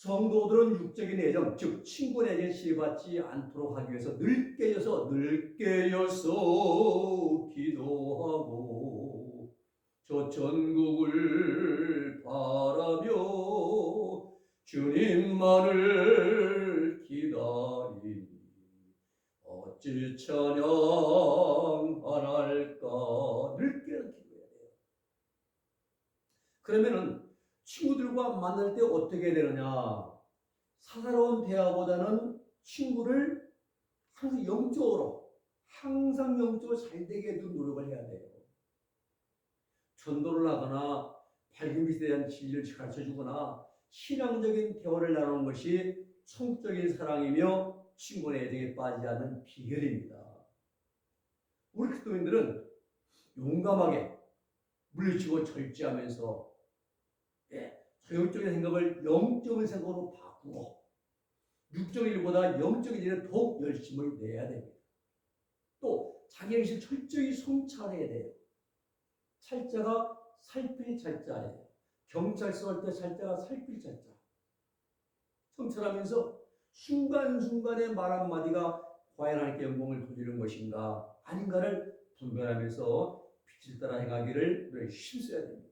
성도들은 육적인 애정, 즉 친구의 애정에 시해받지 않도록 하기 위해서 늘 깨어서 기도하고 저 전국을 바라며 주님만을 기다리니 어찌 찬양하랄까. 늘 깨어 기도해야 돼요. 그러면은 친구들과 만날 때 어떻게 되느냐? 사사로운 대화보다는 친구를 항상 영적으로 잘 되게 해줄 노력을 해야 돼요. 전도를 하거나 밝은 빛에 대한 진리를 가르쳐 주거나 신앙적인 대화를 나누는 것이 성적인 사랑이며 친구의 애정에 빠지지 않는 비결입니다. 우리 그리스도인들은 용감하게 물리치고 절제하면서 소욕적인 생각을 영적인 생각으로 바꾸고 육적인 일보다 영적인 일에 더욱 열심을 내야 됩니다. 또 자기 행실 철저히 성찰해야 돼요. 찰자가 살필 찰자예요. 경찰서 할 때 찰자가 살필 찰자. 성찰하면서 순간순간의 말 한마디가 과연 하나님께 영광을 돌리는 것인가 아닌가를 분별하면서 빛을 따라 행하기를 힘써야 됩니다.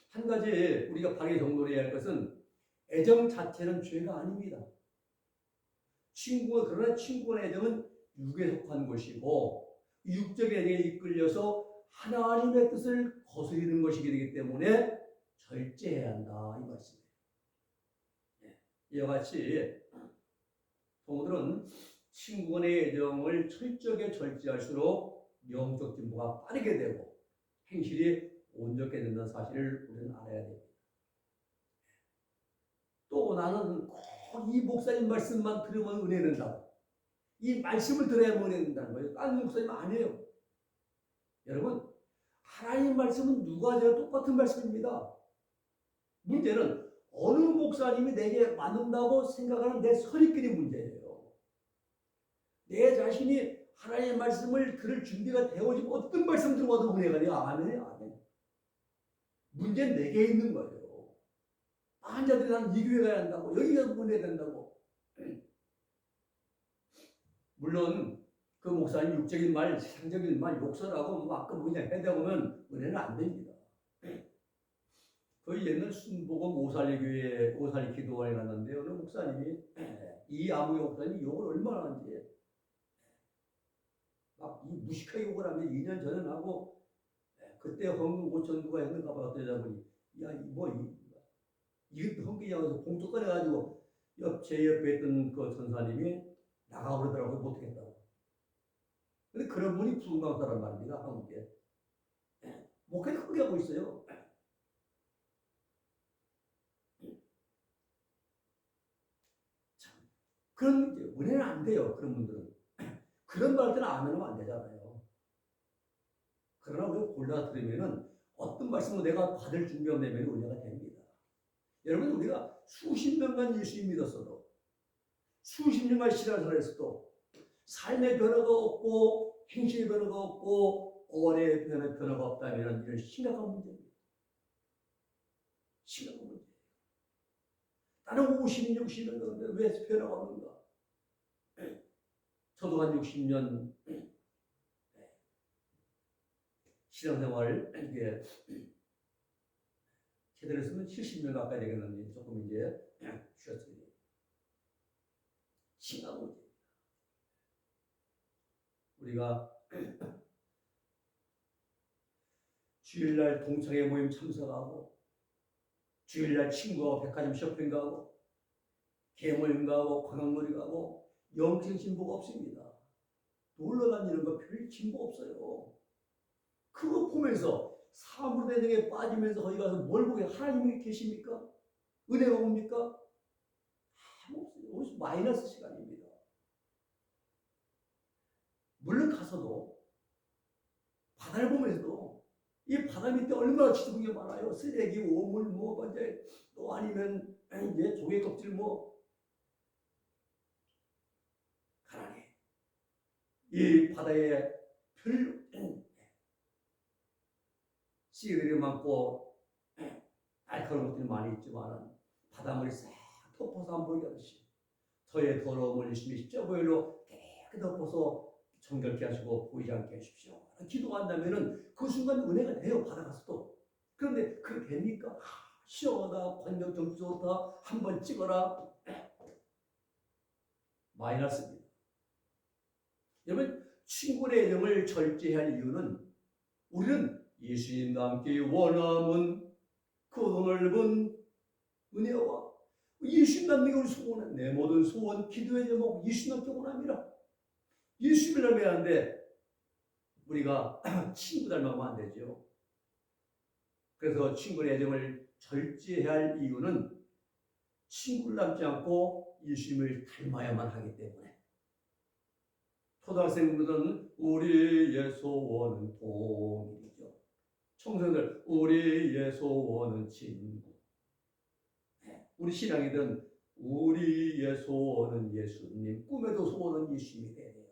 한 가지 우리가 바르게 정돈해야 할 것은 애정 자체는 죄가 아닙니다. 그러나 친구의 애정은 육에 속한 것이고 육적인 애정에 이끌려서 하나님의 뜻을 거스리는 것이기 되기 때문에 절제해야 한다 이 말씀이에요. 이와 같이 성도들은 친구 간의 애정을 철저하게 절제할수록 영적 진보가 빠르게 되고 행실이 온전하게 된다는 사실을 우리는 알아야 됩니다. 또 나는 꼭 이 목사님 말씀만 들으면 은혜 된다고, 이 말씀을 들어야만 은혜 된다는 거예요. 다른 목사님 아니에요. 여러분, 하나님 말씀은 누가 돼도 똑같은 말씀입니다. 문제는 어느 목사님이 내게 맞는다고 생각하는 내 선입견이 문제예요. 내 자신이 하나님의 말씀을 들을 준비가 되어지면 어떤 말씀 들어와도 은혜가 돼요. 아멘이에요. 아멘. 문제는 내게 있는 거예요. 환자들이 나는 이 교회 가야 한다고, 여기 가서 은혜 된다고. 물론 그 목사님 육적인 말, 세상적인 말, 욕설하고 아까 그냥 해대다 보면 은혜는 안 됩니다. 거의 옛날 순복음 오살리 기도원에 갔는데 어느 목사님이 이 아무개 목사님이 욕을 얼마나 하는지 막 무식하게 욕을 하면 2년 전에 하고 그때 헌금 5천 누가 했는가 봐. 어떤 여자분이 이것도 헌금이하고서 봉투 꺼내가지고 제 옆에 있던 그 전사님이 나가 그러더라고요. 못하겠다고. 근데 그런 분이 부흥 강사란 말입니다. 한국에. 목회를 크게 하고 있어요. 참, 그런 은혜는 안 돼요. 그런 분들은. 그런 말 할 때는 아멘하면 안 되잖아요. 그러나 우리가 골라 들으면은 어떤 말씀을 내가 받을 준비가 되면 은혜가 됩니다. 여러분, 우리가 수십 년간 예수님 믿었어도 수십 년간 신앙생활을 했어도 삶의 변화가 없고 행실의 변화가 없고 언어의 변화가 없다면 이런 심각한 문제입니다. 심각한 문제예요. 나는 50년, 60년 되는데 왜 변화가 없는가? 저도 한 60년 신앙생활 이게 제대로 했으면 70년 가까이 되겠는데 조금 이제 쉬었습니다. 심각한 문제입니다. 우리가 주일날 동창회 모임 참석하고 주일날 친구하고 백화점 쇼핑 가고 개모임 가고 관광놀이 가고 영적 진보가 없습니다. 놀러 다니는 거 별 진보 없어요. 그거 보면서 사물의 애정에 빠지면서 거기 가서 뭘 보게 하나님이 계십니까? 은혜가 옵니까? 없어요. 마이너스 시간입니다. 물론 가서도 바다를 보면서도 이 바다 밑에 얼마나 지저분한 게 많아요. 쓰레기, 오물, 또 아니면 이제 조개 껍질 가라니. 이 바다에 별 찌들이 많고 날카로운 것들이 많이 있지만 바닷물이 싹 덮어서 안 보이게 하듯이 저의 더러움을 예수님의 십자보혈로 깨끗이 덮어서 정결케 하시고 보이지 않게 하십시오. 기도한다면은 그 순간 은혜가 돼요. 받아가서도. 그런데 그게 됩니까? 시원하다, 관념 좋다, 한번 찍어라. 마이너스입니다. 여러분, 친구의 애정을 절제할 이유는 우리는 예수님과 함께 원함은 그 넓은 은혜와 예수님 남는 게 우리 소원은 내 모든 소원, 기도의 제목 예수님 남게 원함이라. 예수님을 닮아야하는데 우리가 친구 닮아가면 안 되죠. 그래서 친구의 애정을 절제해야 할 이유는 친구를 닮지 않고 예수님을 닮아야만 하기 때문에. 초등학생들은 우리의 소원은 동일이죠. 청소년들 우리의 소원은 친구. 우리 신앙이든 우리의 소원은 예수님. 꿈에도 소원은 예수님이 돼야 돼요.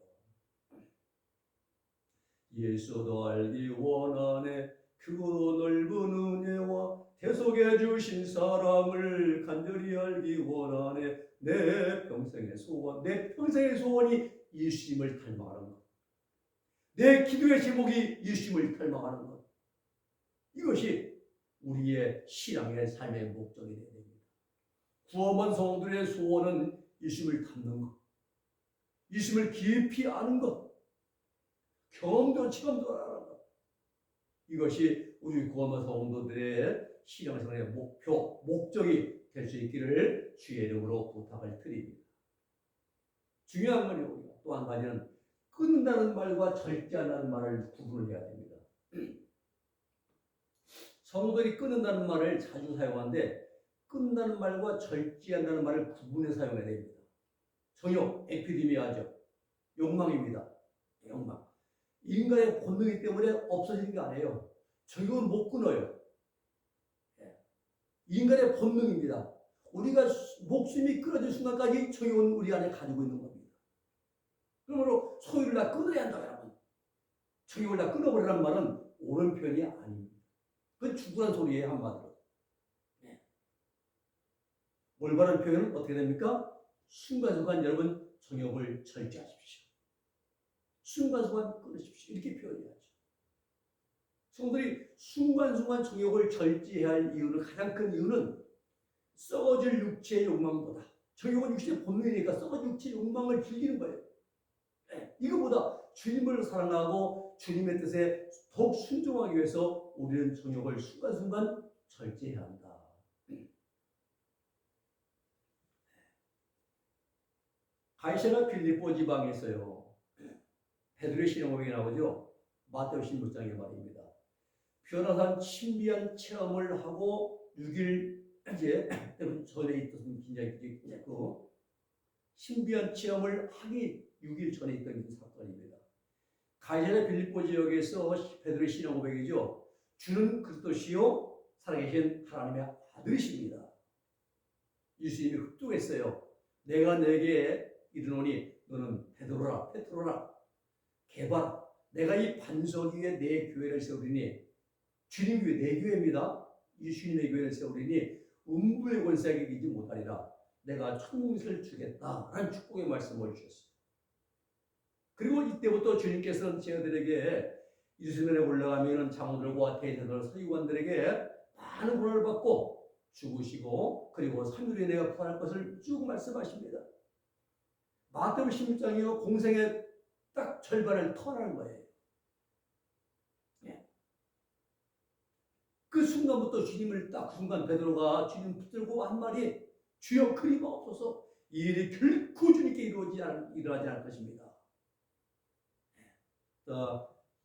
예수도 알기 원하네 그 넓은 은혜와 대속해 주신 사랑을 간절히 알기 원하네. 내 평생의 소원, 내 평생의 소원이 예수님을 닮아가는 것. 내 기도의 제목이 예수님을 닮아가는 것. 이것이 우리의 신앙의 삶의 목적이 되어야 됩니다. 구원받은 성도들의 소원은 예수님을 닮는 것, 예수님을 깊이 아는 것, 경험도 체험도 하는 것. 이것이 우리 구원받은 성도들의 신앙생활의 목표, 목적이 될 수 있기를 주의 이름으로 부탁을 드립니다. 중요한 건요, 또 한 가지는 끊는다는 말과 절제한다는 말을 구분을 해야 됩니다. 성도들이 끊는다는 말을 자주 사용하는데 끊는다는 말과 절제한다는 말을 구분해 사용해야 됩니다. 정욕, 에피디미아죠. 욕망입니다. 욕망. 인간의 본능이기 때문에 없어지는 게 아니에요. 정욕은 못 끊어요. 인간의 본능입니다. 우리가 목숨이 끊어질 순간까지 정욕은 우리 안에 가지고 있는 겁니다. 그러므로 소유를 다 끊어야 한다, 여러분. 정욕을 다 끊어버리라는 말은 옳은 표현이 아닙니다. 그건 죽으란 소리예요, 한마디로. 올바른 표현은 어떻게 됩니까? 순간순간 여러분 정욕을 절제하십시오. 순간순간 끊으십시오. 이렇게 표현해야죠. 성도들이 순간순간 정욕을 절제해야 할 이유는, 가장 큰 이유는 썩어질 육체의 욕망보다, 정욕은 육체의 본능이니까 썩어질 육체의 욕망을 즐기는 거예요. 이거보다 주님을 사랑하고 주님의 뜻에 더욱 순종하기 위해서 우리는 정욕을 순간순간 절제해야 한다. 가이사랴 빌립보 지방에 있어요. 베드로의 신앙고백이 나오죠. 마태오 16장에 말입니다. 변화산 신비한 체험을 하고 6일 이제 전에 있던 굉장히 그 신비한 체험을 하기 6일 전에 있던 사건입니다. 가이사랴 빌립보 지역에서 베드로의 신앙고백이죠. 주는 그리스도시요 살아계신 하나님의 아들이십니다. 예수님이 흡족했어요. 내가 내게 이르노니 너는 베드로라, 페트로라, 개바라. 내가 이 반석 위에 내 교회를 세우리니, 주님 교회 내 교회입니다. 예수님의 교회를 세우리니 음부의 권세가 이기지 못하리라. 내가 천국을 주겠다라는 축복의 말씀을 주셨어요. 그리고 이때부터 주님께서는 제자들에게 이스라엘에 올라가면 장로들과 대제들 서기관들에게 많은 고난을 받고 죽으시고 그리고 3일에 내가 부활할 것을 쭉 말씀하십니다. 마태복음 16장이요, 공생의 딱 절반을 터나는 거예요. 그 순간부터 주님을 딱 그 순간 베드로가 주님 붙들고 한 말이 주여 그리마옵소서. 이 일이 결코 주님께 일어나지 않을 것입니다.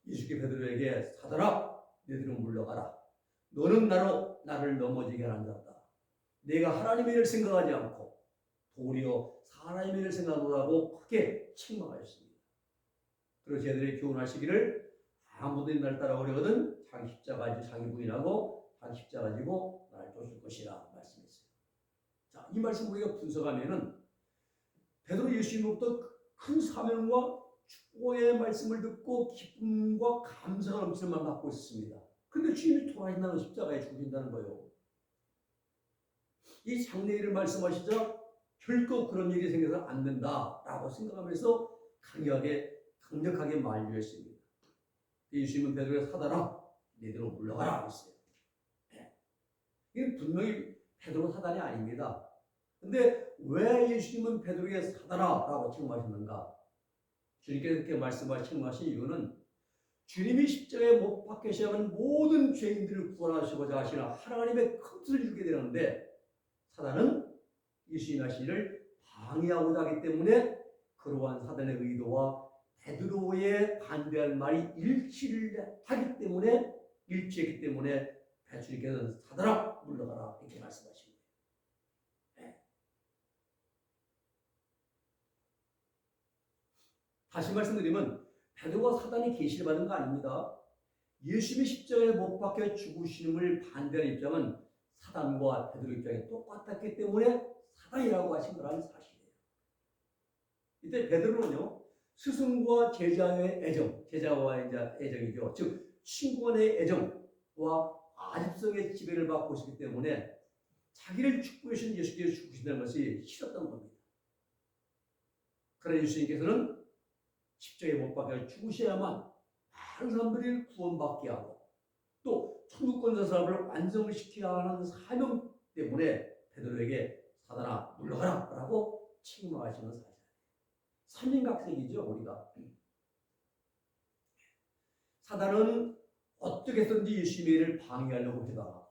예수께 베드로에게 사단아 너희들은 물러가라. 너는 나를 넘어지게 하는 자다. 내가 하나님의 일을 생각하지 않고 도리어 사람의 일을 생각하라고 크게 책망하였습니다. 그리고 제자들이 교훈하시기를 아무도 날 따라오려거든 자기 십자가 지고 자기 부인하고 자기 십자가 지고 나를 쫓을 것이라 말씀했어요. 자, 이 말씀 우리가 분석하면은 베드로 예수님으로부터 큰 사명과 축복의 말씀을 듣고 기쁨과 감사가 넘치는 마음을 갖고 있습니다. 그런데 주님이 돌아가신다는 십자가에 죽으신다는 거예요. 이 장래일을 말씀하시자 결코 그런 일이 생겨서 안 된다라고 생각하면서 강력하게 만류했습니다. 예수님은 베드로에게 사단아 내대로 물러가라 했어요. 이게 분명히 베드로 사단이 아닙니다. 근데 왜 예수님은 베드로에게 사단아라고 칭하셨는가? 주님께서 이렇게 말씀하신 이유는 주님이 십자가에 못 박히셔야만 모든 죄인들을 구원하시고자 하시는 하나님의 큰 뜻을 이루게 되는데 사단은 예수님 하신 일을 방해하고자 하기 때문에 그러한 사단의 의도와 베드로의 반대할 말이 일치했기 때문에 주님께서는 사단아 물러가라 이렇게 말씀하신 거예요. 다시 말씀드리면 베드로가 사단이 계시를 받은 거 아닙니다. 예수님이 십자가에 못 박혀 죽으심을 반대하는 입장은 사단과 베드로 입장이 똑같았기 때문에 사단이라고 하신 거라는 사실이에요. 이때 베드로는요, 스승과 제자의 애정, 제자와의 애정이죠. 즉 친구 간의 애정과 아집성의 지배를 받고 있기 때문에 자기를 축복하신 예수께서 죽으신다는 것이 싫었던 겁니다. 그러나 예수님께서는 십자가에 못 박혀 죽으셔야만 많은 사람들이 구원받게 하고 또 천국 건설 사업을 완성을 시켜야 하는 사명 때문에 베드로에게 사단아 물러가라 라고 책망하시는 사실. 삼인각색이죠 우리가. 사단은 어떻게 해서든지 예수님의 일을 방해하려고 하다가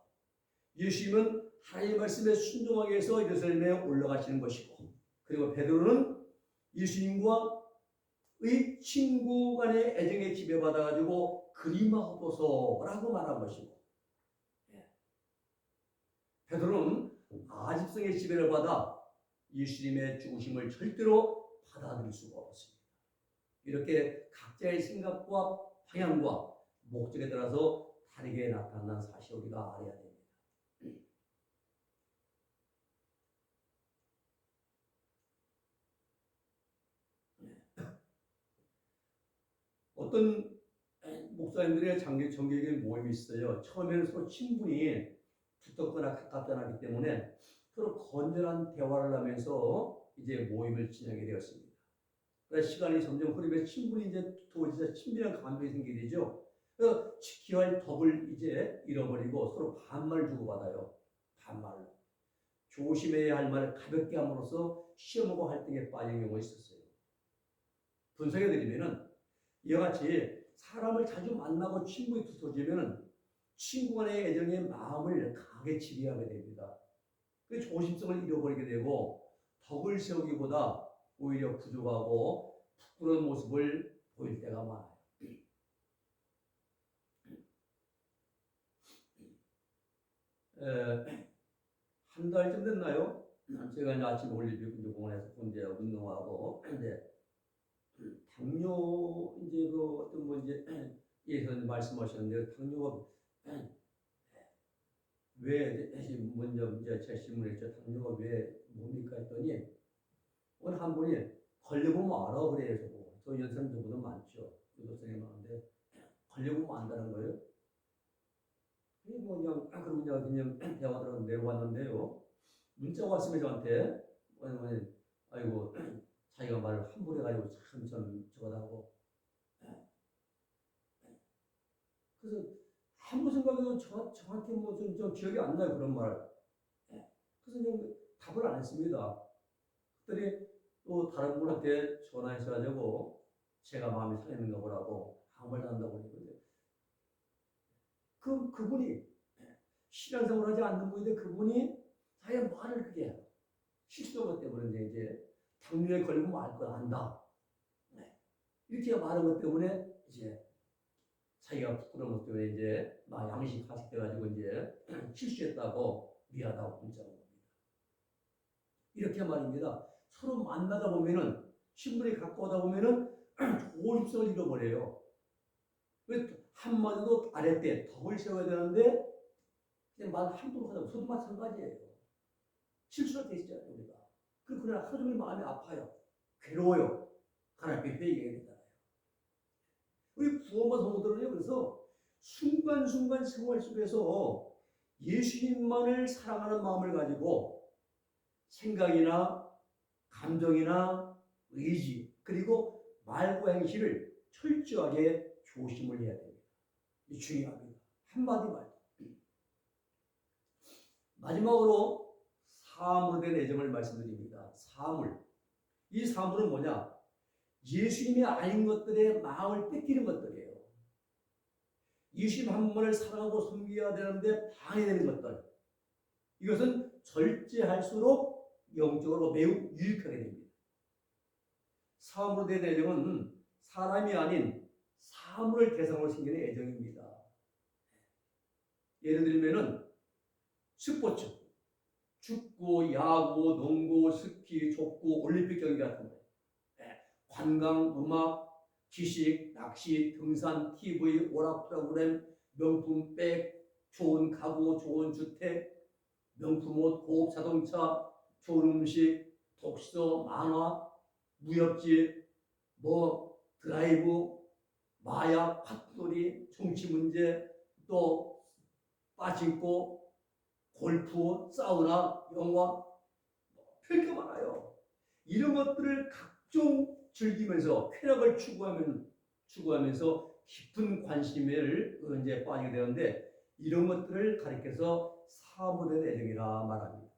예수님은 하나님의 말씀에 순종하기 위해서 예루살렘에 올라가시는 것이고 그리고 베드로는 예수님과의 친구 간의 애정에 지배받아가지고 그리마하소서라고 말한 것이고 베드로는 아집성의 지배를 받아 예수님의 죽으심을 절대로 받아들일 수가 없습니다. 이렇게 각자의 생각과 방향과 목적에 따라서 다르게 나타난 사실 우리가 알아야 됩니다. 어떤 목사님들의 정기적인 모임이 있어요. 처음에는 서로 친분이 두텁거나 가깝지 않았기 때문에 서로 건전한 대화를 하면서 이제 모임을 진행하게 되었습니다. 그래서 시간이 점점 흐르면 친분이 이제 두터워지자 친밀한 감정이 생기게 되죠. 그래서 지켜야 할 덕을 이제 잃어버리고 서로 반말을 주고받아요. 반말로. 조심해야 할 말을 가볍게 함으로써 시험하고 할등에 빠진 경우가 있었어요. 분석해드리면은 이와 같이 사람을 자주 만나고 친분이 두터워지면은 친구 간의 애정의 마음을 강하게 지배하게 됩니다. 그 조심성을 잃어버리게 되고 덕을 세우기보다 오히려 부족하고 부끄러운 모습을 보일 때가 많아요. 한 달쯤 됐나요? 제가 이제 아침에 올림픽 공원에서 이제 운동하고 이제 당뇨 이제 그 어떤 뭐 이제 예선 말씀하셨는데 당뇨가 왜 먼저 이제 제 질문했죠. 당뇨가 왜 뭡니까 했더니 오늘 한 분이 걸려보면 알아 그래요. 저 연세는 저보다 많죠. 유도성이 많은데 걸려보면 안다는 거예요. 뭐 그냥 대화를 내려왔는데요. 문자가 왔으면 저한테 아이고 자기가 말을 함부로 해가지고 참 저거다고. 그래서 아무 생각해도 정확히 뭐 좀 기억이 안 나요 그런 말. 그래서 그냥 답을 안 했습니다. 그랬더니 또 다른 분한테 전화해서 제가 마음이 상했는가 보라고 아무 말도 안 한다고 그러는데 그분이 신앙생활 하지 않는 분인데 그분이 자기가 말을 그게 실수한 때문에 이제 당뇨에 걸리면 알 거 안다. 이렇게 말한 것 때문에 이제 자기가 부끄러운 것 때문에 이제 양식 가식돼가지고 이제 실수했다고 미안하다고 문자가 옵니다. 이렇게 말입니다. 서로 만나다 보면은 신분이 가까우다 보면은 조심성을 잃어버려요. 한마디도 아랫대 덕을 세워야 되는데 그냥 말 함부로 하다 저도 마찬가지예요. 실수가 되시잖아요 우리가. 그러나 하루 종일 마음이 아파요. 괴로워요. 하나님께 회개해야 된잖아요. 우리 구원받은 성도들은요 그래서 순간순간 생활 속에서 예수님만을 사랑하는 마음을 가지고 생각이나 감정이나 의지 그리고 말과 행실을 철저하게 조심을 해야 됩니다. 이 중요합니다. 한마디 말. 마지막으로 사물에 대한 애정을 말씀드립니다. 사물. 이 사물은 뭐냐? 예수님이 아닌 것들의 마음을 뺏기는 것들이에요. 예수님 한 분을 사랑하고 섬겨야 되는데 방해되는 것들. 이것은 절제할수록 영적으로 매우 유익하게 됩니다. 사물에 대한 애정은 사람이 아닌 사물을 대상으로 생기는 애정입니다. 예를 들면은 스포츠, 축구, 야구, 농구, 스키, 족구, 올림픽 경기 같은 거, 관광, 음악, 지식, 낚시, 등산, TV, 오락 프로그램, 명품 백, 좋은 가구, 좋은 주택, 명품 옷, 고급 자동차, 좋은 음식, 독서, 만화, 무협지, 드라이브, 마약, 팟놀이, 정치 문제, 또 빠진코, 골프, 사우나, 영화, 별게 많아요. 이런 것들을 각종 즐기면서 쾌락을 추구하면서 깊은 관심을 이제 빠지게 되는데 이런 것들을 가리켜서 사물에 대한 애정이라 말합니다.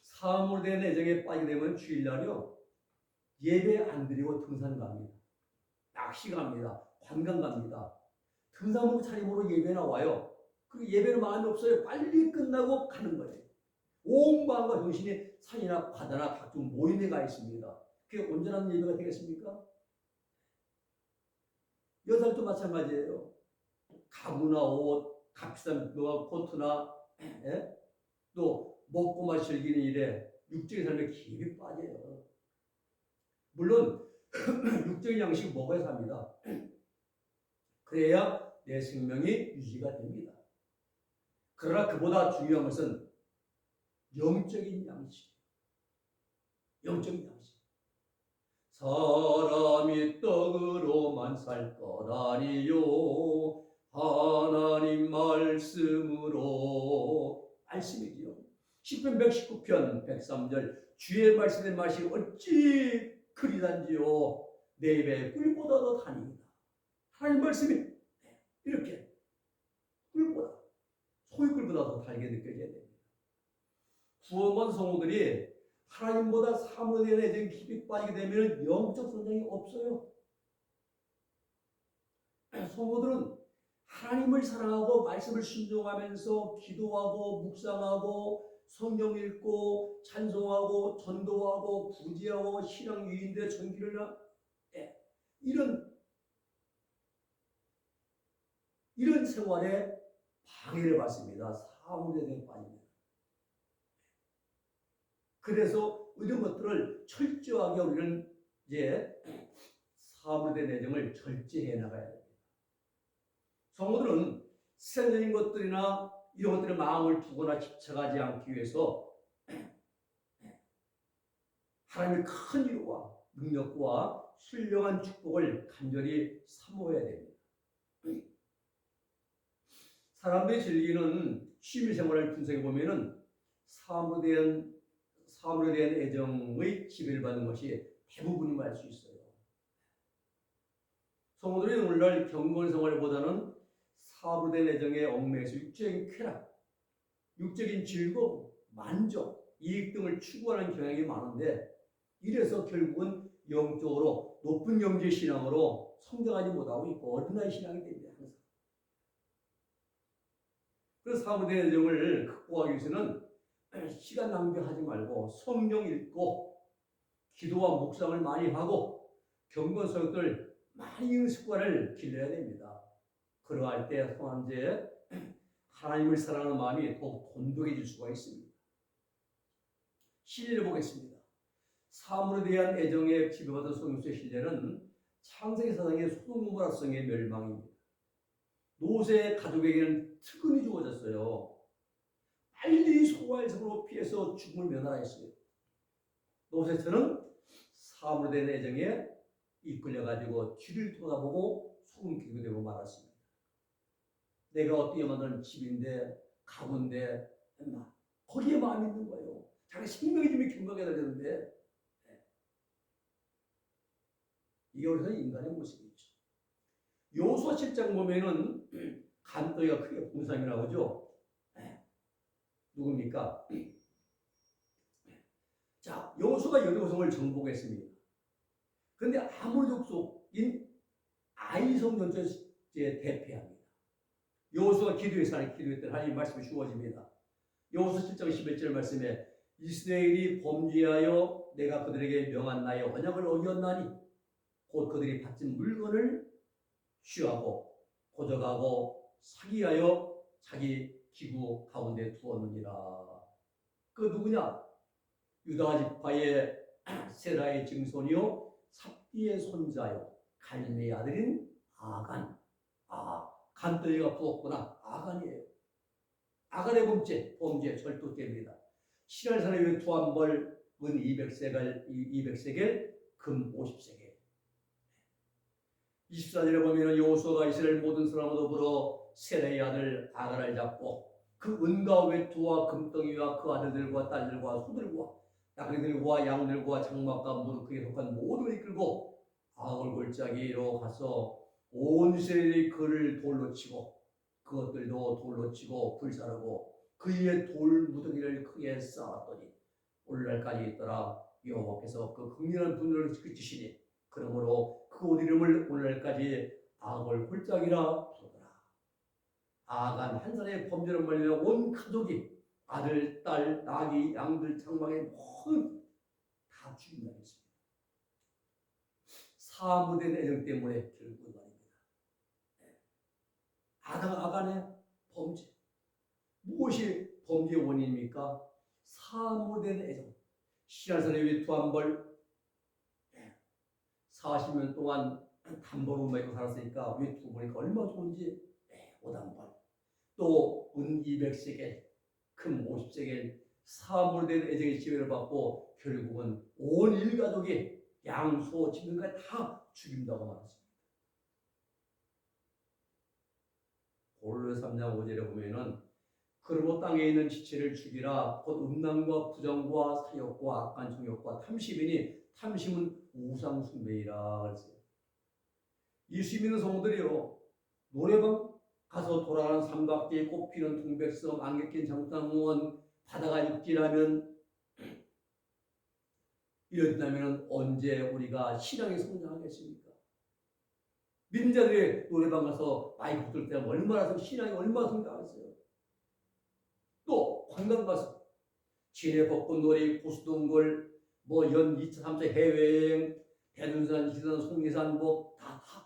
사물에 대한 애정에 빠지게 되면 주일날이요 예배 안 드리고 등산 갑니다. 낚시 갑니다. 관광 갑니다. 등산복 차림으로 예배 나와요. 그 예배는 마음이 없어요. 빨리 끝나고 가는 거예요. 온 마음과 정신이 산이나 바다나 각종 모임에 가 있습니다. 그게 온전한 예배가 되겠습니까? 여자도 마찬가지예요. 가구나 옷, 값비싼 코트나 또 먹고 마시 즐기는 일에 육적인 삶에 깊이 빠져요. 물론 육적인 양식을 먹어야 삽니다. 그래야 내 생명이 유지가 됩니다. 그러나 그보다 중요한 것은 영적인 양식. 영적인 양식. 사람이 떡으로만 살 것 아니요 하나님 말씀으로. 말씀이지요. 시편 119편 103절 주의 말씀의 맛이 어찌 그리단지요 내 입에 꿀보다 더 다니이다. 하나님 말씀이 이렇게 꿀보다 소유꿀보다 더 달게 느껴져야 됩니다. 구원받은 성도들이 하나님보다 사물에 대한 애정이 깊이 빠지게 되면 영적 성장이 없어요. 성도들은 하나님을 사랑하고 말씀을 순종하면서 기도하고 묵상하고 성경 읽고 찬송하고 전도하고 구제하고 신앙 유인들의 전기를 이런 생활에 방해를 받습니다. 사물에 대해 빠집니다. 그래서 이런 것들을 철저하게 우리는 이제 사물에 대한 애정을 절제해 나가야 됩니다. 성도들은 세상적인 것들이나 이런 것들에 마음을 두거나 집착하지 않기 위해서 하나님의 큰 일과 능력과 신령한 축복을 간절히 사모해야 됩니다. 사람들이 즐기는 취미생활을 분석해 보면은 사물에 대한 애정의 지배를 받는 것이 대부분인 걸 알 수 있어요. 성도들이 오늘날 경건 생활보다는 사물에 대한 애정에 얽매여서 육적인 쾌락, 육적인 즐거움, 만족, 이익 등을 추구하는 경향이 많은데 이래서 결국은 영적으로 높은 영지의 신앙으로 성장하지 못하고 있고 어린아이 신앙이 됩니다. 항상. 그래서 사물에 대한 애정을 극복하기 위해서는 시간 낭비하지 말고 성경 읽고 기도와 묵상을 많이 하고 경건 서역들 많이 읽는 습관을 길러야 됩니다. 그러할 때 성함제 하나님을 사랑하는 마음이 더욱 돈독해질 수가 있습니다. 신뢰를 보겠습니다. 사물에 대한 애정에 지배받은 성경서의 신뢰는 창세기 사상의 소돔고모라성의 멸망입니다. 노새 가족에게는 특권이 주어졌어요. 빨리 소활성으로 피해서 죽음을 면하라 했어요. 노새처는 사물에 대한 애정에 이끌려가지고 뒤를 돌아보고 소금 기도 되고 말았습니다. 내가 어떻게 만든 집인데 가구인데 거기에 마음이 있는 거예요. 자기 생명이 좀 경각해야 되는데 이게 우리가 인간의 모습이죠. 여호수아 7장 보면은 간더기가 크게 공상이 나오죠. 누굽니까? 자, 여호수아가 여리고성을 정복했습니다. 그런데 아모리 족속인 아이성 전투에 대패합니다. 여호수아가 기도했더니 하나님 말씀이 주어집니다. 여호수아 7장 11절 말씀에 이스라엘이 범죄하여 내가 그들에게 명한 나의 언약을 어겼나니 곧 그들이 바친 물건을 취하고 고적하고 사기하여 자기 기구 가운데 두었느니라. 그 누구냐? 유다 지파의 세라의 증손이요 삽디의 손자요 갈미의 아들인 아간. 간더기가 부었구나. 아간이에요. 아간의 범죄 절도죄입니다. 신할 사람의 두 한 벌, 은 200세겔, 금 50세겔. 24절에 보면 여호수아가 이스라엘 모든 사람과 더불어 세라의 아들 아간을 잡고 그 은과 외투와 금덩이와 그 아들들과 딸들과 소들과 나그네들과 양들과 장막과 무릎 그에 속한 모든 걸 이끌고 아골 골짜기로 가서 온 이스라엘이 그를 돌로 치고 그것들도 돌로 치고 불사르고 그 위에 돌 무더기를 크게 쌓았더니 오늘날까지 있더라. 여호와께서 그 극렬한 분노를 그치시니 그러므로 그 옷 이름을 오늘날까지 아골 골짜기라 부르더라. 아간 한 사람의 범죄로 말미암아 온 가족이 아들, 딸, 나귀, 양들, 장막의 모든 다 죽임을 당했습니다. 사무된 애정 때문에 결국은 말입니다. 아간의 범죄. 무엇이 범죄의 원인입니까? 사무된 애정. 신하사람이 두 한 벌 40년 동안 담보로 말고 살았으니까 왜 두 보니까 얼마나 좋은지 옷 한 벌. 또 은 200세겔, 금 50세겔 사물된 애정의 지배를 받고 결국은 온 일가족이 양, 소, 짐승까지 다 죽인다고 말했습니다. 고린도서 3장 5절에 보면은 그러므로 땅에 있는 지체를 죽이라 곧 음란과 부정과 사욕과 악한 정욕과 탐심이니 탐심은 우상 숭배이라 그랬어요. 예수 믿는 성도들이요 노래방 가서 돌아가는 삼각대에 꽃피는 동백섬 안개 낀 장상원 바다가 육지라면 이렇다면 언제 우리가 신앙이 성장하겠습니까? 믿는 자들이 노래방 가서 마이크 들을 때 얼마나 신앙이 얼마나 성장하겠어요? 또 관광 가서 진해 벚꽃놀이 고수동굴 연 2차 3차 해외여행 대둔산 지산 속리산 다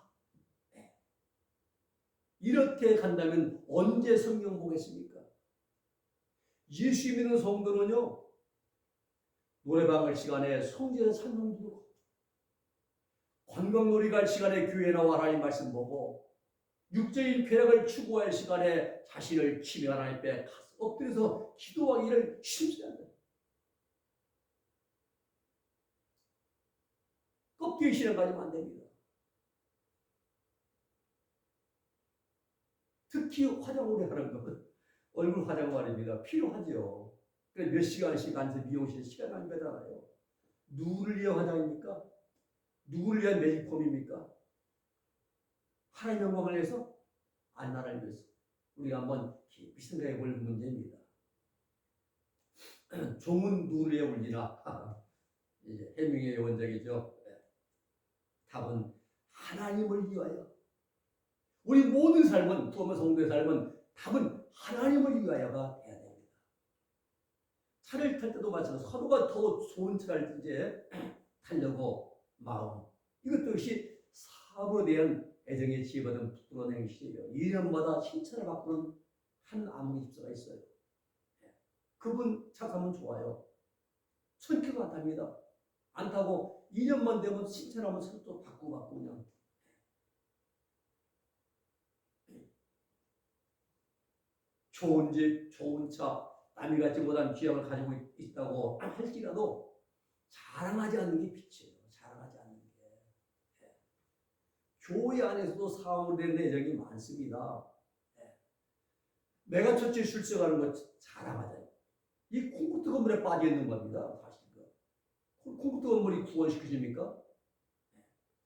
이렇게 간다면 언제 성경 보겠습니까? 예수 믿는 성도는요 노래방 갈 시간에 성전 찬송 부르고 관광놀이 갈 시간에 교회 나와 하나님 말씀 보고 육적인 쾌락을 추구할 시간에 자신을 치며 하나님 앞에 엎드려서 기도하기를 쉽지 않아요. 껍데기 신앙 가지면 안 됩니다. 특히 화장 오래 하는 것, 얼굴 화장 말입니다. 필요하죠. 그래서 몇 시간씩 앉아서 미용실에 시간 안 가잖아요. 누구를 위한 화장입니까? 누구를 위한 메이크업입니까? 하나님의 영광을 위해서? 안 나라를 위해서. 우리가 한번 깊이 생각해 볼 문제입니다. 종은 누구를 위해 울리나? 이제 해밍의 원작이죠. 답은 하나님을 위하여. 우리 모든 삶은, 부모 성도의 삶은 답은 하나님을 위하여가 돼야 됩니다. 차를 탈 때도 마찬가지로 서로가 더 좋은 차를 이제 타려고 마음. 이것도 역시 사업으로 대한 애정의 지혜받은 부끄러운 행실이에요. 2년마다 칭찬을 받고는 한 아무개 집사가 있어요. 그분 차 타면 좋아요. 1000km 안 탑니다. 안 타고 2년만 되면 칭찬하면 차를 또 바꾸고 그냥. 좋은 집, 좋은 차, 남이 갖지 못한 귀함을 가지고 있다고 할지라도 자랑하지 않는 게 빛이에요. 자랑하지 않는 게. 교회 안에서도 사무된 애정이 많습니다. 내가 첫째 출석하는 거 자랑하잖아요. 이 콩쿠르트 건물에 빠져 있는 겁니다. 사실 콩쿠르트 건물이 구원시키십니까?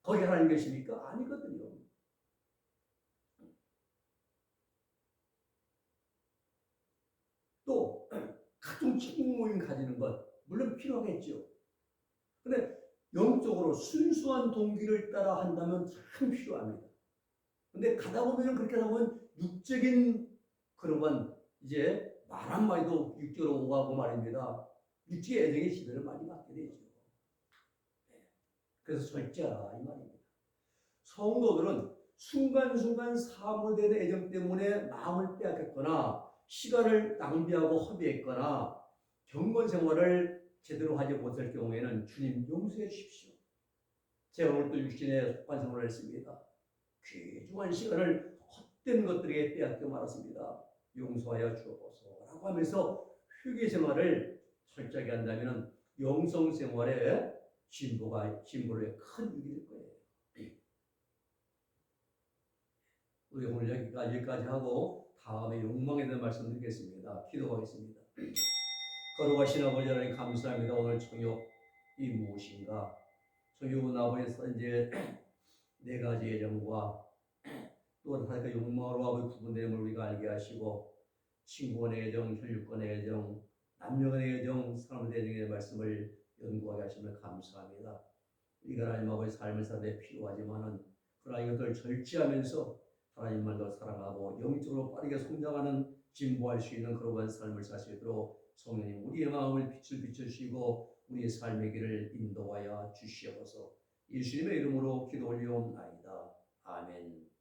거기 하나님 계십니까? 아니거든요. 또 가정 친구 모임 가지는 것 물론 필요하겠죠. 근데 영적으로 순수한 동기를 따라 한다면 참 필요합니다. 근데 가다 보면 그렇게 하면 육적인 그런 건 이제 말 한마디도 육적으로 오가고 말입니다. 육지의 애정의 지배를 많이 받게 되죠. 그래서 절제하라 이 말입니다. 성도들은 순간순간 사모되는 애정 때문에 마음을 빼앗겼거나 시간을 낭비하고 허비했거나 경건 생활을 제대로 하지 못할 경우에는 주님 용서해 주십시오. 제가 오늘 또 육신의 속한 생활을 했습니다. 귀중한 시간을 헛된 것들에게 빼앗겨 말았습니다. 용서하여 주옵소서라고 하면서 회개 생활을 철저하게 한다면 영성 생활에 진보를 큰 일이 될 거예요. 우리 오늘 여기까지 하고 다음에 욕망에 대한 말씀드리겠습니다. 기도하겠습니다. 거룩하신 아버지 하나님 감사합니다. 오늘 청욕이 무엇인가? 청욕은 아버지에서 이제 네 가지 애정과 또 다른 욕망으로 아버지 구분됨을 우리가 알게 하시고 친구간의 애정, 혈육간의 애정, 남녀간의 애정, 사람의 애정의 말씀을 연구하게 하시면 감사합니다. 우리가 하나님 아버지 삶을 사는데 필요하지만은 그러나 이것들을 절제하면서 하나님만 더 사랑하고 영적으로 빠르게 성장하는 진보할 수 있는 그러한 삶을 살 수 있도록 성령님 우리의 마음을 빛을 비추시고 우리의 삶의 길을 인도하여 주시옵소서. 예수님의 이름으로 기도 올리옵나이다. 아멘.